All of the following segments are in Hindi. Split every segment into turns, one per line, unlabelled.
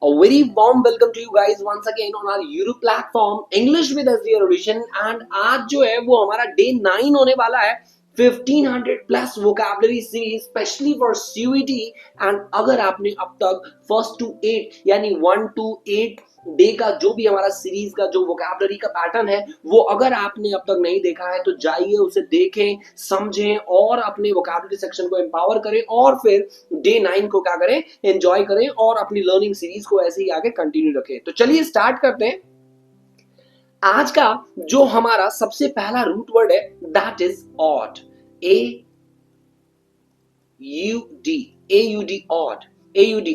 A very warm welcome to you guys once again on our YouTube platform English with SDR Audition and आज जो है वो हमारा डे 9 होने वाला है 1500 plus vocabulary series specially for CUET and अगर आपने अब तक फर्स्ट टू 8 यानी 1 to 8 डे का जो भी हमारा सीरीज का जो वोकैबुलरी का पैटर्न है वो अगर आपने अब तक नहीं देखा है तो जाइए उसे देखें समझें और अपने वोकैबुलरी सेक्शन को एम्पावर करें और फिर डे 9 को क्या करें एंजॉय करें और अपनी लर्निंग सीरीज को ऐसे ही आगे कंटिन्यू रखें। तो चलिए स्टार्ट करते हैं। आज का जो हमारा सबसे पहला रूट वर्ड है that is odd. AUD odd.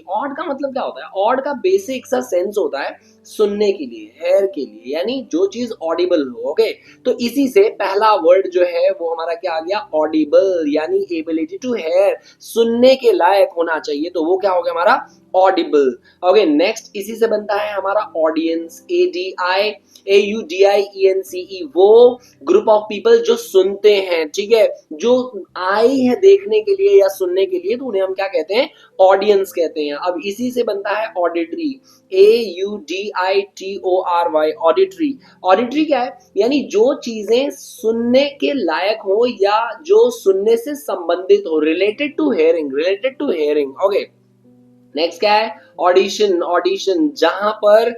Odd का मतलब क्या होता है? ऑड का बेसिक सा सेंस होता है सुनने के लिए, हेयर के लिए, यानी जो चीज ऑडिबल हो। ओके, तो इसी से पहला वर्ड जो है वो हमारा क्या आ गया? ऑडिबल, यानी एबिलिटी टू हेयर, सुनने के लायक होना चाहिए, तो वो क्या हो गया हमारा? ऑडिबल। ओके, नेक्स्ट इसी से बनता है हमारा ऑडियंस। AUDIENCE, वो ग्रुप ऑफ पीपल जो सुनते हैं, ठीक है, जो आए हैं देखने के लिए या सुनने के लिए, तो उन्हें हम क्या कहते हैं? ऑडियंस कहते हैं। अब इसी से बनता है ऑडिटरी। AUDITORY, auditory. ऑडिटरी क्या है? यानी जो चीजें सुनने के लायक हो या जो सुनने से संबंधित हो, related to hearing. Okay, next क्या है? ऑडिशन। जहां पर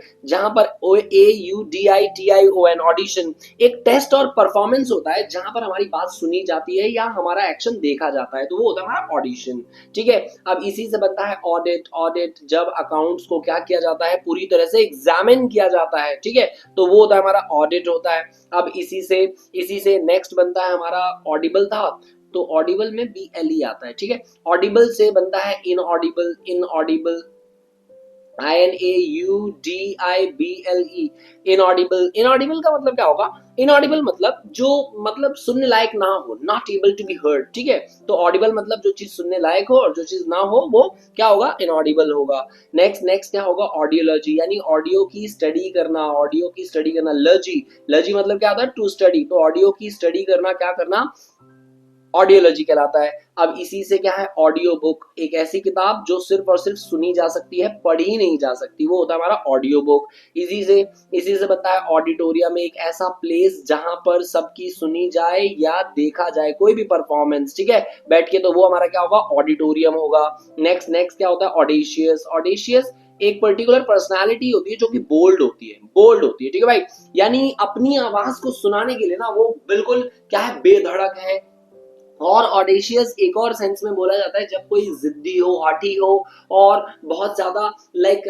AUDITION, ऑडिशन एक टेस्ट और परफॉर्मेंस होता है जहां पर हमारी बात सुनी जाती है या हमारा एक्शन देखा जाता है, तो वो होता है हमारा ऑडिशन। ठीक है, अब इसी से बनता है ऑडिट, जब अकाउंट्स को क्या किया जाता है? पूरी तरह से एग्जामिन किया जाता है, ठीक है, तो वो होता है हमारा ऑडिट होता है। अब इसी से नेक्स्ट बनता है हमारा ऑडिबल था, तो ऑडिबल में BLE आता है, ठीक है। ऑडिबल से बनता है इनऑडिबल। INAUDIBLE, इनऑडिबल का मतलब क्या होगा? इनऑडिबल मतलब जो मतलब सुनने लायक ना हो, not able to be heard, ठीक है, तो ऑडिबल मतलब जो चीज सुनने लायक हो और जो चीज ना हो वो क्या होगा? इनऑडिबल होगा। नेक्स्ट क्या होगा? ऑडियोलॉजी, यानी ऑडियो की स्टडी करना। लजी मतलब क्या होता है? टू स्टडी, तो ऑडियो की स्टडी करना, क्या करना? ऑडियोलॉजी कहलाता है। अब इसी से क्या है? ऑडियो बुक, एक ऐसी किताब जो सिर्फ और सिर्फ सुनी जा सकती है, पढ़ी नहीं जा सकती, वो होता है हमारा ऑडियो बुक। इसी से बनता है ऑडिटोरियम, एक ऐसा प्लेस जहां पर सबकी सुनी जाए या देखा जाए कोई भी परफॉर्मेंस, ठीक है, बैठ के, तो वो हमारा क्या होगा? ऑडिटोरियम होगा। नेक्स्ट क्या होता है? ऑडेशियस एक पर्टिकुलर पर्सनालिटी होती है जो कि बोल्ड होती है, ठीक है भाई, यानी अपनी आवाज को सुनाने के लिए ना वो बिल्कुल क्या है? बेधड़क है। और ऑडेशियस एक और सेंस में बोला जाता है जब कोई जिद्दी हो, हठी हो और बहुत ज्यादा लाइक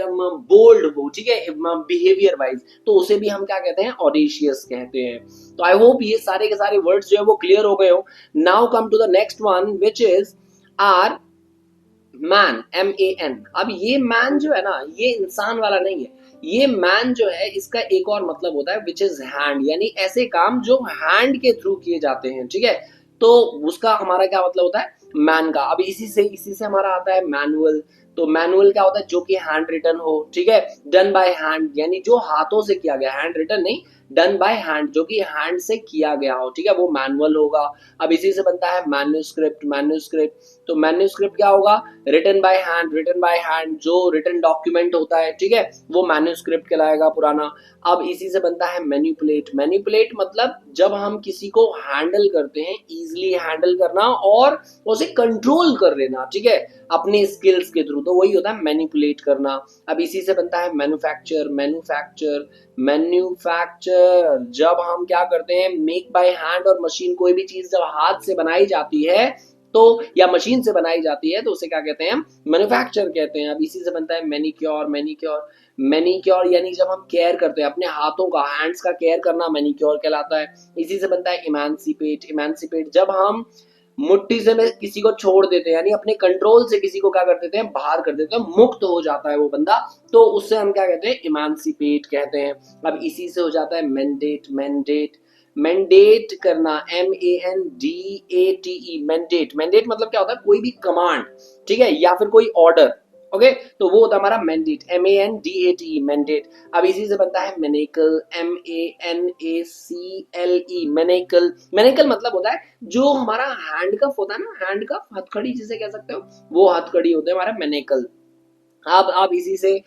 बोल्ड हो, ठीक है, बिहेवियर वाइज, तो उसे भी हम क्या कहते हैं? ऑडेशियस कहते हैं। तो आई होप ये सारे के सारे वर्ड्स जो है वो क्लियर हो गए हो। Now come to the next one which is are man, MAN। अब ये मैन जो है ना, ये इंसान वाला नहीं है, ये मैन जो है इसका एक और मतलब होता है विच इज हैंड, यानी ऐसे काम जो हैंड के थ्रू किए जाते हैं, ठीक है, तो उसका हमारा क्या मतलब होता है? मैन का। अब इसी से हमारा आता है मैनुअल। तो मैनुअल क्या होता है? जो कि हैंड रिटन हो, ठीक है, डन बाय हैंड, यानी जो हाथों से किया गया, हैंड रिटन नहीं, डन बाय हैंड, जो कि हैंड से किया गया हो, ठीक है, वो मैनुअल होगा। अब इसी से बनता है मैन्युस्क्रिप्ट। तो मैन्युस्क्रिप्ट क्या होगा? रिटन बाय हैंड, जो रिटन डॉक्यूमेंट होता है, ठीक है, वो मैन्युस्क्रिप्ट कहलाएगा पुराना। अब इसी से बनता है मैनिपुलेट मतलब जब हम किसी को हैंडल करते हैं, इजीली हैंडल करना और उसे कंट्रोल कर लेना, ठीक है, अपने स्किल्स के थ्रू, तो वही होता है मैनिपुलेट करना। अब इसी से बनता है मैन्युफैक्चर, जब हम क्या करते हैं? मेक बाय हैंड, और मशीन, कोई भी चीज जब हाथ से बनाई जाती है तो या मशीन से बनाई जाती है तो उसे क्या कहते हैं? हम मैन्युफैक्चर कहते हैं। अब इसी से बनता है मैनिक्योर, यानी जब हम केयर करते हैं अपने हाथों का, हैंड्स का केयर करना मैनिक्योर कहलाता है। इसी से बनता है इमानसिपेट, जब हम मुट्ठी से में किसी को छोड़ देते हैं, यानी अपने कंट्रोल से किसी को क्या कर देते हैं? बाहर कर देते हैं, मुक्त हो जाता है वो बंदा, तो उससे हम क्या कहते हैं? इमानसिपेट कहते हैं। अब इसी से हो जाता है मैंडेट करना, MANDATE, मैंडेट मतलब क्या होता है? कोई भी कमांड, ठीक है, या फिर कोई ऑर्डर। ओके, तो वो होता है हमारा मैंडेट, MANDATE, मैंडेट। अब इसी से बनता है मैनेकल, MANACLE, मैनेकल मतलब होता है जो हमारा हैंड कफ होता है ना, हैंड कफ, हथकड़ी जिसे कह सकते हो, वो हथकड़ी होता है हमारा मैनेकल। अब इसी से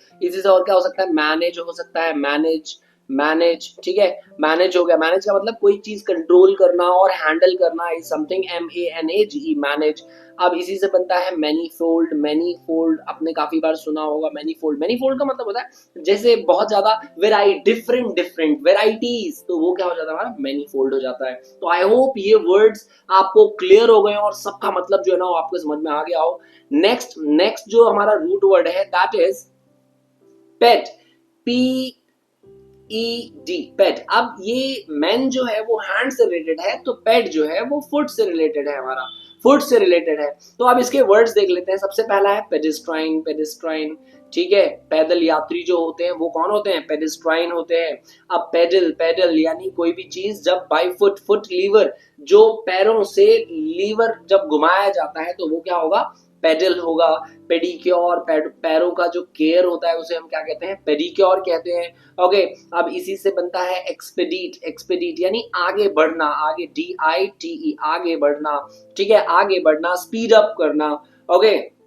और क्या हो सकता है, मैनेज हो सकता है, मैनेज, मैनेज, ठीक है, मैनेज हो गया। मैनेज का मतलब कोई चीज कंट्रोल करना और हैंडल करना, इज समथिंग, MANAGE, मैनेज। अब इसी से बनता है मैनीफोल्ड। मैनीफोल्ड आपने काफी बार सुना होगा, मैनीफोल्ड। मैनीफोल्ड का मतलब होता है जैसे बहुत ज्यादा वेराइटी, डिफरेंट डिफरेंट वेराइटीज, तो वो क्या हो जाता है हमारा, मैनीफोल्ड हो जाता है। तो आई होप ये वर्ड्स आपको क्लियर हो गए और सबका मतलब जो है ना वो आपको समझ में आ गया हो। नेक्स्ट नेक्स्ट जो हमारा रूट वर्ड है दैट इज पेट, PED, पेट। अब ये मैन जो है वो हैंड से रिलेटेड है, तो पेट जो है वो फुट से रिलेटेड है, हमारा फुट से रिलेटेड है। तो अब इसके वर्ड्स देख लेते हैं। सबसे पहला है पेडिस्ट्राइन, पेडिस्ट्राइन, ठीक है, पैदल यात्री जो होते हैं वो कौन होते हैं, पेडिस्ट्राइन होते हैं। अब पेडल, पेडल यानी कोई भी चीज जब बाई फुट, फुट लीवर, जो पैरों से लीवर जब घुमाया जाता है तो वो क्या होगा, पेडल होगा। पेडिक्योर, पैरों का जो केयर होता है उसे हम क्या कहते हैं, पेडिक्योर कहते हैं। ओके, अब इसी से बनता है एक्सपेडीट, एक्सपेडीट यानी आगे बढ़ना, आगे, DITE, आगे बढ़ना, ठीक है, आगे बढ़ना, स्पीड अप करना। ओके,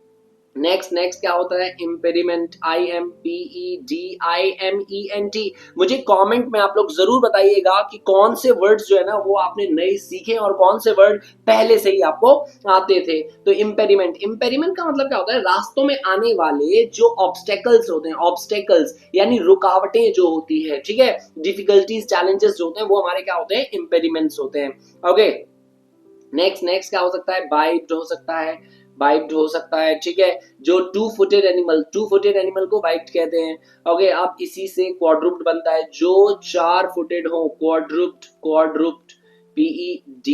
नेक्स्ट नेक्स्ट क्या होता है, इम्पेडिमेंट, IMPEDIMENT। मुझे कमेंट में आप लोग जरूर बताइएगा कि कौन से वर्ड्स जो है ना वो आपने नए सीखे और कौन से वर्ड पहले से ही आपको आते थे। तो इम्पेडिमेंट, इम्पेडिमेंट का मतलब क्या होता है, रास्तों में आने वाले जो ऑब्स्टेकल्स होते हैं, ऑब्स्टेकल्स यानी रुकावटें जो होती है, ठीक है, डिफिकल्टीज, चैलेंजेस जो होते हैं वो हमारे क्या होते हैं, इम्पेडिमेंट्स होते हैं। ओके, नेक्स्ट नेक्स्ट क्या हो सकता है, बाइट हो सकता है, बाइट हो सकता है, ठीक है, जो two footed animal, two footed animal को बाइट कहते हैं। ओके, अब इसी से क्वाड्रुप्ड बनता है, जो चार फुटेड हो, क्वाड्रुप्ड, क्वाड्रुप्ड, PED,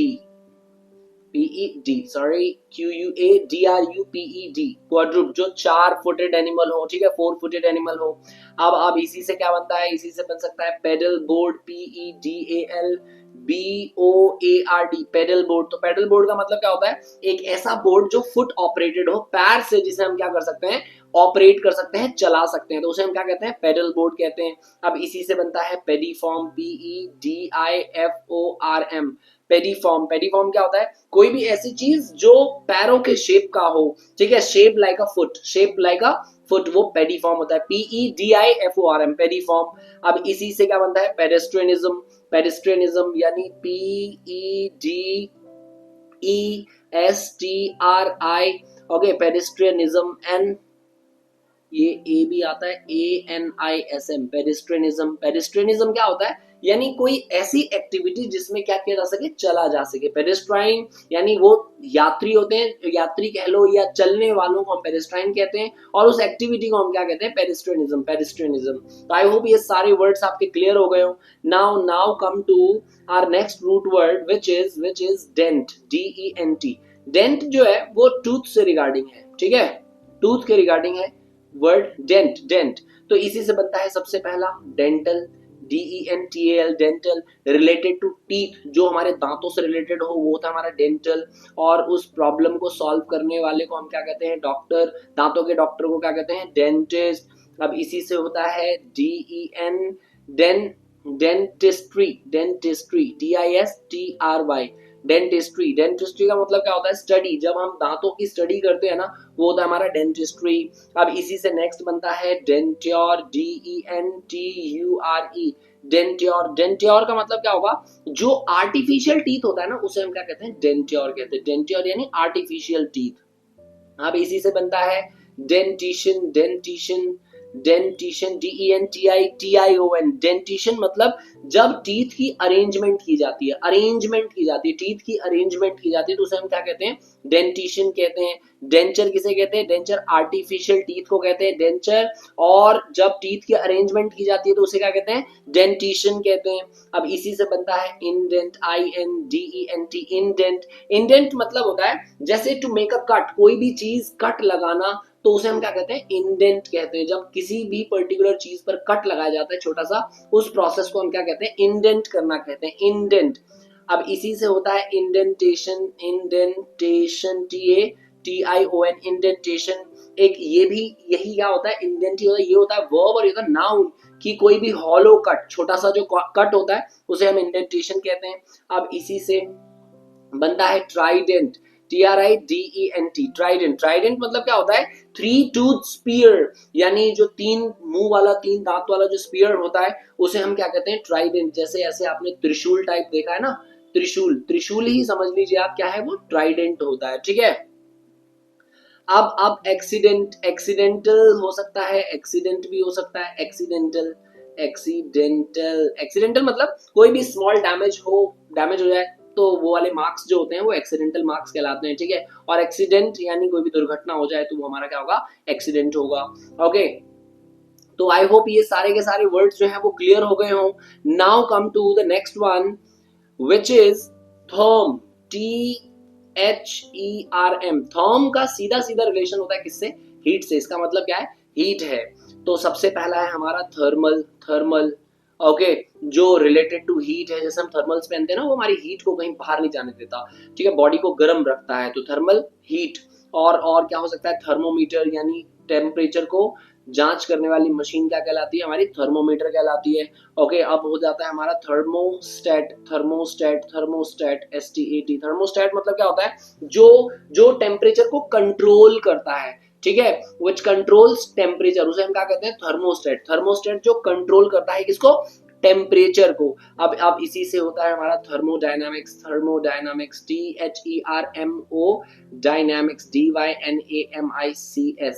PED, सॉरी, QUADRUPED, क्वाड्रुप्ड, जो चार फुटेड एनिमल हो, ठीक है, फोर फुटेड एनिमल हो। अब इसी से क्या बनता है, इसी से बन सकता है pedal board, PEDALBOARD, pedal board. तो पेडल बोर्ड का मतलब क्या होता है, एक ऐसा बोर्ड जो फुट ऑपरेटेड हो, पैर से जिसे हम क्या कर सकते हैं, ऑपरेट कर सकते हैं, चला सकते हैं, तो उसे हम क्या कहते हैं, पेडल बोर्ड कहते हैं। अब इसी से बनता है पेडीफॉर्म, PEDIFORM, पेडीफॉर्म। पेडीफॉर्म क्या होता है, कोई भी ऐसी चीज जो पैरों के शेप का हो, ठीक है, shape like a foot, shape like a foot, वो पेडीफॉर्म होता है, PEDIFORM, पेडीफॉर्म। अब इसी से क्या बनता है, पेडेस्ट्रियनिज्म, पेडेस्ट्रियनिज्म यानी PEDESTRI, ओके, पेडेस्ट्रियनिज्म। एंड ये ए भी आता है, ANISM, पेडिस्ट्रियनिज्म। पेडिस्ट्रियनिज्म क्या होता है, यानी कोई ऐसी एक्टिविटी जिसमें क्या किया जा सके, चला जा सके। पेडिस्ट्राइन यानी वो यात्री होते हैं, यात्री कह लो या चलने वालों को हम पेडिस्ट्राइन कहते हैं, और उस एक्टिविटी को हम क्या कहते हैं, पेडिस्ट्रियनिज्म, पेडिस्ट्रियनिज्म। तो आई होप ये सारे वर्ड्स आपके क्लियर हो गए हो। Now now come to our next root word which is dent, DENT। Dent जो है वो टूथ से रिगार्डिंग है, ठीक है, टूथ के रिगार्डिंग है वर्ड डेंट, डेंट। तो इसी से बनता है सबसे पहला dental, DENTAL, dental, related to teeth, जो हमारे दांतों से रिलेटेड हो वो था हमारा डेंटल, और उस प्रॉब्लम को सॉल्व करने वाले को हम क्या कहते हैं, डॉक्टर, दांतों के डॉक्टर को क्या कहते हैं, डेंटिस्ट। अब इसी से होता है DEN, den, dentistry, dentistry, DISTRY, dentistry. Dentistry का मतलब क्या होता है, स्टडी, जब हम दांतों की स्टडी करते हैं ना वो होता है हमारा डेंटिस्ट्री। अब इसी से नेक्स्ट बनता है डेंट्योर, DENTURE, डेंट्योर। डेंट्योर का मतलब क्या होगा, जो आर्टिफिशियल टीथ होता है ना उसे हम क्या कहते हैं, डेंट्योर कहते हैं, डेंट्योर यानी आर्टिफिशियल टीथ। अब इसी से बनता है dentition, dentition, dentition, DENTITION, dentition मतलब जब टीथ की अरेंजमेंट की जाती है, अरेंजमेंट की जाती है, टीथ की अरेंजमेंट की जाती है तो उसे हम क्या कहते हैं, डेंटिशन कहते हैं। डेंचर किसे कहते हैं, डेंचर आर्टिफिशियल टीथ को कहते हैं डेंचर, और जब टीथ की अरेंजमेंट की जाती है तो उसे क्या कहते हैं, डेंटिशन कहते हैं। अब इसी से बनता है इंडेंट, INDENT, इंडेंट। इंडेंट मतलब होता है जैसे टू मेक अ कट, कोई भी चीज कट लगाना, तो उसे हम क्या कहते हैं, इंडेंट कहते हैं। जब किसी भी पर्टिकुलर चीज पर कट लगाया जाता है छोटा सा, उस प्रोसेस को हम क्या कहते हैं, इंडेंट करना कहते हैं, इंडेंट। अब इसी से होता है इंडेंटेशन, इंडेंटेशन, TATION, इंडेंटेशन। एक ये भी, यही क्या होता है, इंडेंट होता है, ये होता है वर्ब और ये होता है नाउन, कि कोई भी हॉलो कट, छोटा सा जो कट होता है उसे हम इंडेंटेशन कहते हैं। अब इसी से बनता है ट्राइडेंट, TRIDENT, ट्राइडेंट। ट्राइडेंट मतलब क्या होता है? थ्री टूथ स्पीयर, यानी जो तीन मुंह वाला, तीन दांत वाला जो स्पीयर होता है उसे हम क्या कहते हैं? ट्राइडेंट। जैसे ऐसे आपने त्रिशूल टाइप देखा है ना, त्रिशूल, त्रिशूल ही समझ लीजिए आप, क्या है वो? ट्राइडेंट होता है, ठीक है। अब एक्सीडेंट, एक्सीडेंटल हो सकता है, एक्सीडेंट भी हो सकता है, एक्सीडेंटल, एक्सीडेंटल, एक्सीडेंटल मतलब कोई भी स्मॉल डैमेज हो जाए तो वो वाले मार्क्स जो होते हैं वो एक्सीडेंटल मार्क्स कहलाते हैं, ठीक है। और एक्सीडेंट यानी कोई भी दुर्घटना हो जाए तो वो हमारा क्या होगा? एक्सीडेंट होगा। ओके, तो आई होप ये सारे के सारे वर्ड्स जो है वो क्लियर हो गए हों। Now come to the next one which is therm, THERM। Therm का सीधा सीधा रिलेशन होता है किससे? हीट से। इसका मतलब क्या है? हीट है। तो सबसे पहला है हमारा थर्मल, थर्मल, ओके, जो रिलेटेड टू हीट है। जैसे हम थर्मल्स पहनते हैं ना, वो हमारी हीट को कहीं बाहर नहीं जाने देता, ठीक है, बॉडी को गर्म रखता है, तो थर्मल हीट। और क्या हो सकता है? थर्मोमीटर, यानी टेम्परेचर को जांच करने वाली मशीन क्या कहलाती है? हमारी थर्मोमीटर कहलाती है। ओके, अब हो जाता है हमारा thermostat, thermostat, thermostat, STAT। Thermostat मतलब क्या होता है? जो टेम्परेचर को कंट्रोल करता है, ठीक है, विच कंट्रोल्स टेम्परेचर, उसे हम क्या कहते हैं? थर्मोस्टेट। थर्मोस्टेट जो कंट्रोल करता है किसको? टेम्परेचर को। अब इसी से होता है हमारा thermodynamics, thermodynamics, THERMO dynamics, DYNAMICS,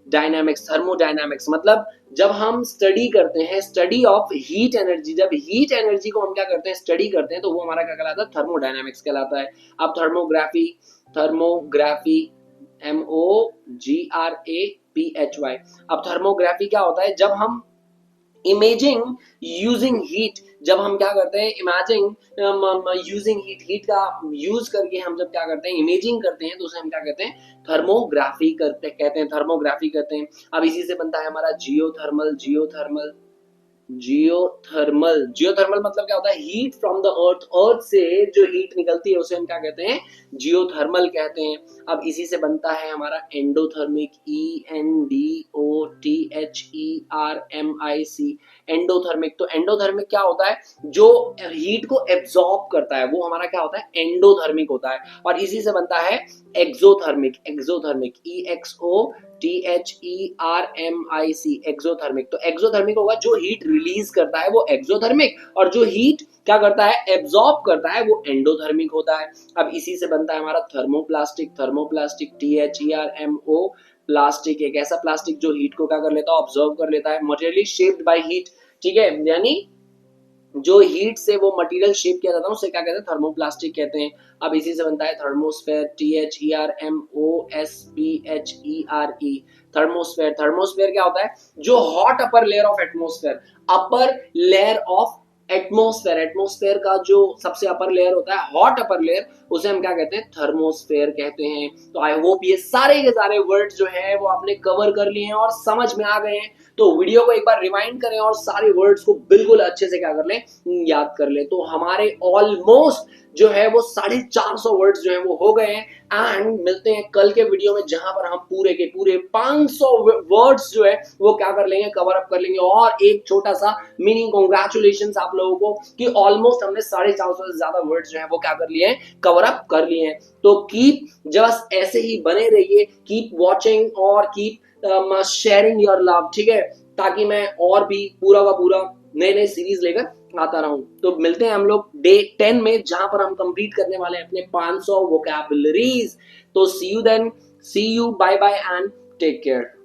dynamics, thermodynamics. मतलब जब हम स्टडी करते हैं, स्टडी ऑफ हीट एनर्जी, जब हीट एनर्जी को हम क्या करते हैं? स्टडी करते हैं, तो वो हमारा क्या कहलाता है? थर्मोडायनामिक्स कहलाता है। अब थर्मोग्राफी, थर्मोग्राफी, MOGRAPHY। अब थर्मोग्राफी क्या होता है? जब हम इमेजिंग यूजिंग हीट, जब हम क्या करते हैं? इमेजिंग यूजिंग हीट, हीट का यूज करके हम जब क्या करते हैं? इमेजिंग करते हैं, तो उसे हम क्या कहते हैं? थर्मोग्राफी करते कहते हैं, थर्मोग्राफी कहते हैं। अब इसी से बनता है हमारा जियोथर्मल, जियोथर्मल, जियोथर्मल। जियोथर्मल मतलब क्या होता है? हीट फ्रॉम द अर्थ, अर्थ से जो हीट निकलती है उसे हम क्या कहते हैं? जियोथर्मल कहते हैं। अब इसी से बनता है हमारा एंडोथर्मिक, ENDOTHERMIC, एंडोथर्मिक। तो एंडोथर्मिक क्या होता है? जो हीट को एब्जॉर्ब करता है वो हमारा क्या होता है? एंडोथर्मिक होता है। और इसी से बनता है एक्सोथर्मिक, एक्सोथर्मिक, EXOTHERMIC, एक्सोथर्मिक। तो एक्सोथर्मिक होगा जो हीट रिलीज करता है वो एक्सोथर्मिक, और जो हीट क्या करता है? एब्जॉर्ब करता है वो एंडोथर्मिक होता है। अब इसी से बनता है हमारा थर्मोप्लास्टिक, थर्मोप्लास्टिक, THERMO प्लास्टिक। एक ऐसा प्लास्टिक जो हीट को क्या कर लेता है? ऑब्जर्व कर लेता है, मटेरियली शेप्ड बाय हीट, ठीक है, यानी जो हीट से वो मटेरियल शेप किया जाता है उसे क्या कहते हैं? थर्मोप्लास्टिक कहते हैं। अब इसी से बनता है थर्मोस्फेयर, THERMOSPHERE, थर्मोस्फेयर। थर्मोस्फेयर क्या होता है? जो hot upper layer of atmosphere, upper layer of atmosphere, atmosphere का जो सबसे अपर लेयर होता है, हॉट अपर लेयर, उसे हम क्या कहते हैं? थर्मोस्फेयर कहते हैं। तो आई होप ये सारे के सारे वर्ड्स जो है वो आपने कवर कर लिए हैं और समझ में आ गए हैं। तो वीडियो को एक बार रिवाइंड करें और सारे वर्ड्स को बिल्कुल अच्छे से क्या कर लें? याद कर लें। तो हमारे ऑलमोस्ट जो है वो 450 वर्ड्स जो है वो हो गए हैं। एंड मिलते हैं कल के वीडियो में, जहां पर हम पूरे के पूरे 500 वर्ड्स जो है वो क्या कर लेंगे? कवर अप कर लेंगे। और एक छोटा सा मिनी कॉन्ग्रेचुलेशन आप लोगों को कि ऑलमोस्ट हमने 450 से ज्यादा वर्ड्स जो है वो क्या कर लिए हैं? कवर अप कर लिए हैं। तो कीप जस्ट ऐसे ही बने रहिए, कीप वॉचिंग और कीप शेयरिंग योर लव, ठीक है, ताकि मैं और भी पूरा का पूरा नए नए सीरीज लेकर आता रहूं। तो मिलते हैं हम लोग डे 10 में, जहां पर हम कंप्लीट करने वाले हैं अपने 500 वोकैबुलरीज। तो see you then, see you, bye bye and take care.